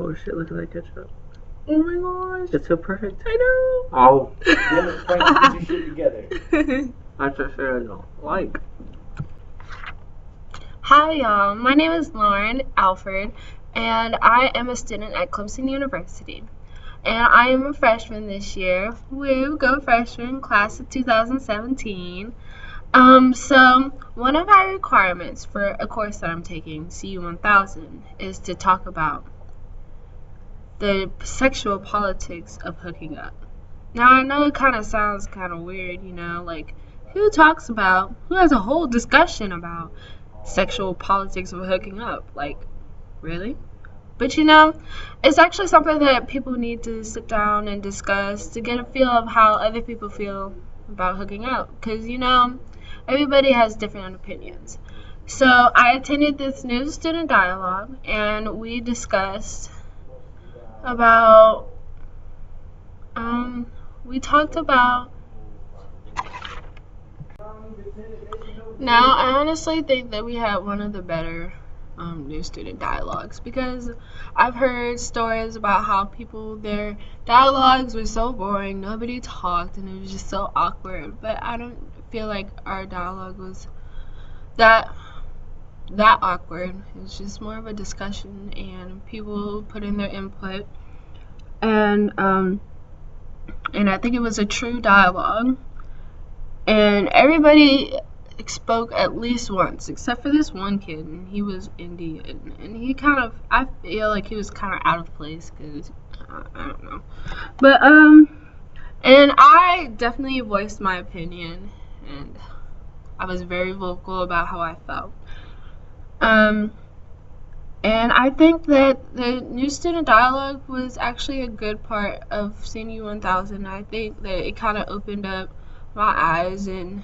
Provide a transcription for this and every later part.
Oh shit, look at that ketchup. Oh my gosh. It's so perfect. I know. Oh. Put your shit together. I prefer I don't like. Hi y'all, my name is Lauren Alford and I am a student at Clemson University. And I am a freshman this year. Woo, go freshman, class of 2017. So one of our requirements for a course that I'm taking, CU 1000, is to talk about the sexual politics of hooking up. Now I know it kind of sounds kind of weird, you know, like who has a whole discussion about sexual politics of hooking up? Like, really? But you know, it's actually something that people need to sit down and discuss to get a feel of how other people feel about hooking up. Because, you know, everybody has different opinions. So I attended this new student dialogue and we discussed about, we talked about, now I honestly think that we had one of the better new student dialogues, because I've heard stories about how their dialogues were so boring, nobody talked, and it was just so awkward. But I don't feel like our dialogue was that awkward. It was just more of a discussion and people put in their input, and I think it was a true dialogue, and everybody spoke at least once, except for this one kid, and he was Indian, and I feel like he was kind of out of place, because I don't know, but and I definitely voiced my opinion, and I was very vocal about how I felt, and I think that the new student dialogue was actually a good part of CNU 1000. I think that it kind of opened up my eyes, and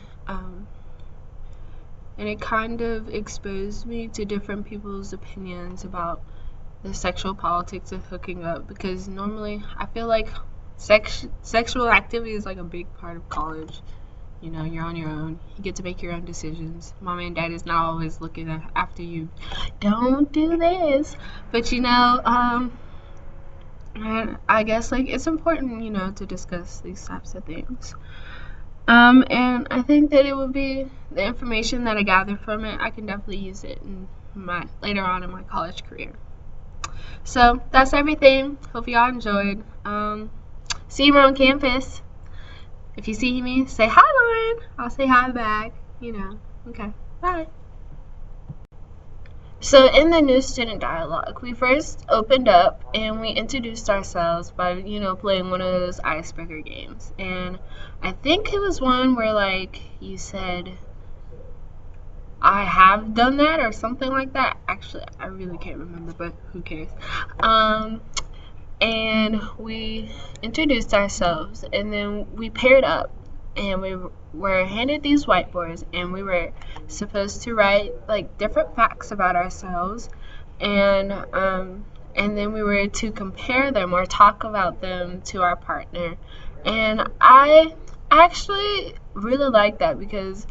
it kind of exposed me to different people's opinions about the sexual politics of hooking up, because normally I feel like sexual activity is like a big part of college. You know, you're on your own, you get to make your own decisions. Mom and dad is not always looking after you. Don't do this. But you know, and I guess like it's important, you know, to discuss these types of things. And I think that it would be the information that I gathered from it, I can definitely use it in later on in my college career. So that's everything. Hope y'all enjoyed. See you around campus. If you see me, say hi, Lauren. I'll say hi back. You know. Okay. Bye. So in the new student dialogue, we first opened up and we introduced ourselves by, you know, playing one of those icebreaker games. And I think it was one where, like, you said, I have done that or something like that. Actually, I really can't remember, but who cares? And we introduced ourselves, and then we paired up, and we were handed these whiteboards, and we were supposed to write like different facts about ourselves, and then we were to compare them or talk about them to our partner. And I actually really liked that, because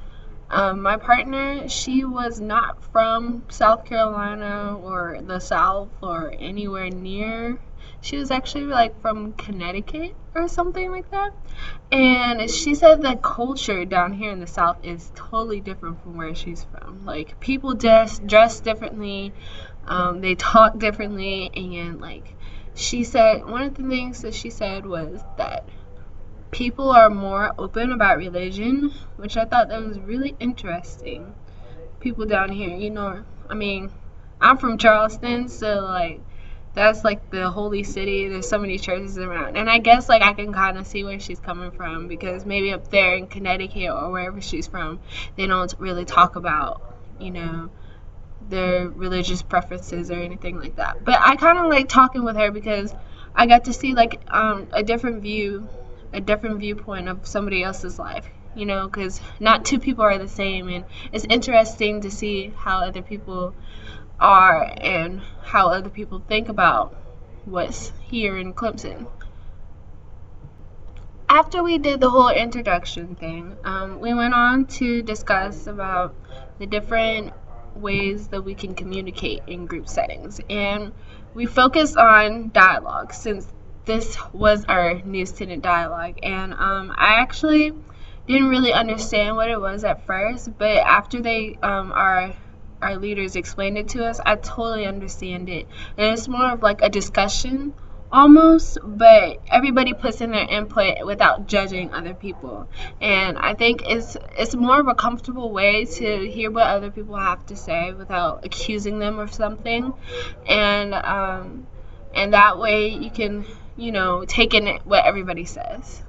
my partner, she was not from South Carolina or the South or anywhere near. She was actually like from Connecticut or something like that. And she said that culture down here in the South is totally different from where she's from. Like, people dress differently, they talk differently, and like she said, one of the things that she said was that people are more open about religion, which I thought that was really interesting. People down here, you know, I mean, I'm from Charleston, so like that's like the holy city. There's so many churches around, and I guess like I can kind of see where she's coming from, because maybe up there in Connecticut or wherever she's from, they don't really talk about, you know, their religious preferences or anything like that. But I kind of like talking with her, because I got to see like a different viewpoint of somebody else's life, you know, because not two people are the same, and it's interesting to see how other people are and how other people think about what's here in Clemson. After we did the whole introduction thing, we went on to discuss about the different ways that we can communicate in group settings. And we focused on dialogue since this was our new student dialogue, and I actually didn't really understand what it was at first, but after they our leaders explained it to us, I totally understand it. And it's more of like a discussion almost, but everybody puts in their input without judging other people. And I think it's more of a comfortable way to hear what other people have to say without accusing them of something. And that way you can, take in what everybody says.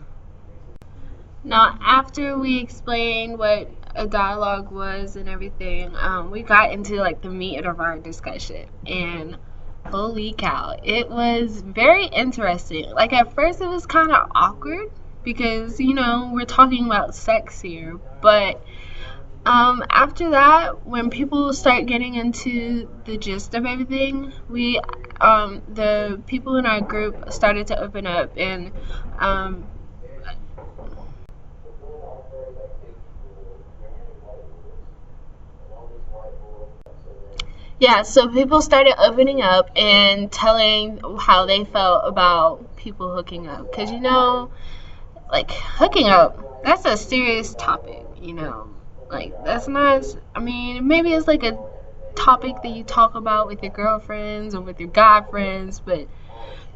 Now, after we explained what a dialogue was and everything, we got into like the meat of our discussion, and holy cow, it was very interesting. Like at first it was kind of awkward because, we're talking about sex here, but after that, when people start getting into the gist of everything, the people in our group started to open up, and yeah, so people started opening up and telling how they felt about people hooking up. Because, like, hooking up, that's a serious topic, Like, that's not, maybe it's like a topic that you talk about with your girlfriends or with your guy friends, but,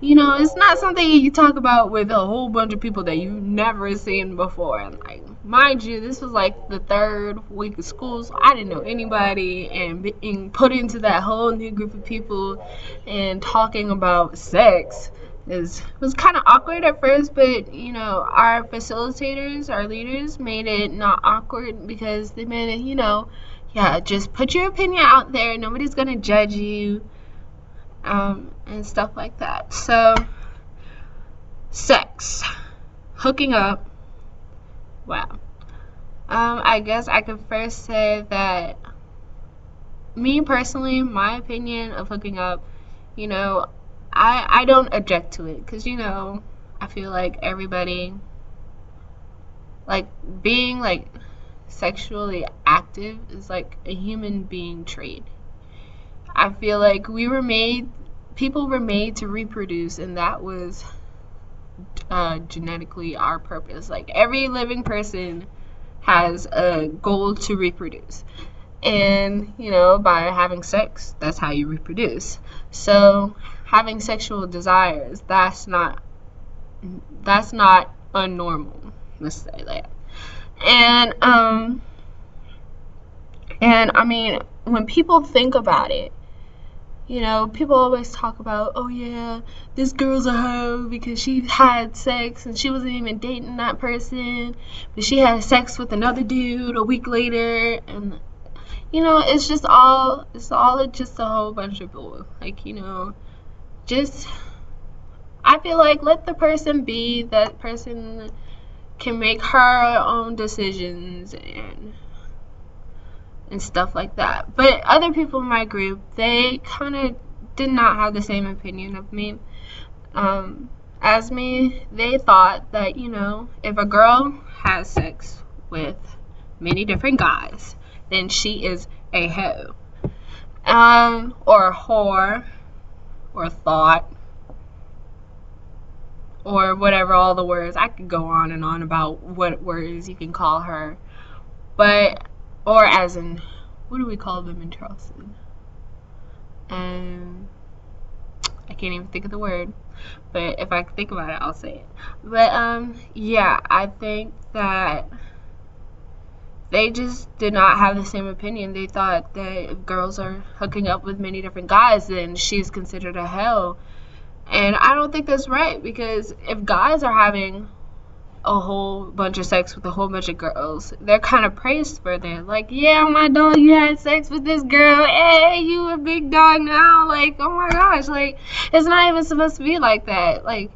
it's not something you talk about with a whole bunch of people that you've never seen before. And, like, mind you, this was like the third week of school, so I didn't know anybody, and being put into that whole new group of people and talking about sex was kind of awkward at first, but our facilitators, our leaders, made it not awkward because they made it, just put your opinion out there. Nobody's gonna judge you, and stuff like that. So, sex, hooking up. Wow. I guess I could first say that me personally, my opinion of hooking up, I don't object to it because, I feel like everybody, like, being, like, sexually active is, like, a human being trait. I feel like people were made to reproduce, and that was genetically our purpose. Like, every living person has a goal to reproduce. And, by having sex, that's how you reproduce. So, having sexual desires, that's not unnormal, let's say that. And when people think about it, people always talk about, oh yeah, this girl's a hoe because she had sex and she wasn't even dating that person, but she had sex with another dude a week later, and it's just a whole bunch of bull. Like, just, I feel like, let the person be. That person can make her own decisions and stuff like that. But other people in my group, they kind of did not have the same opinion of me as me. They thought that, if a girl has sex with many different guys, then she is a hoe, or a whore, or thought, or whatever, all the words. I could go on and on about what words you can call her, or as in, what do we call them in Charleston? I can't even think of the word, but if I think about it, I'll say it. But I think that they just did not have the same opinion. They thought that if girls are hooking up with many different guys, then she's considered a hoe. And I don't think that's right, because if guys are having a whole bunch of sex with a whole bunch of girls, they're kind of praised for that. Like, yeah, my dog, you had sex with this girl. Hey, you a big dog now. Like, oh my gosh. Like, it's not even supposed to be like that. Like,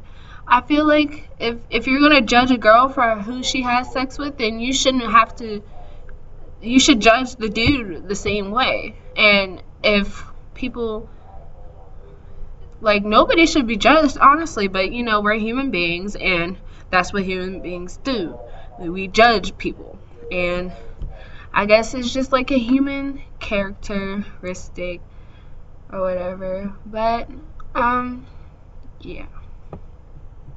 I feel like if you're going to judge a girl for who she has sex with, then you shouldn't have to. You should judge the dude the same way. And if people, like, nobody should be judged, honestly, but, we're human beings, and that's what human beings do. We judge people. And I guess it's just like a human characteristic or whatever. But Um, yeah.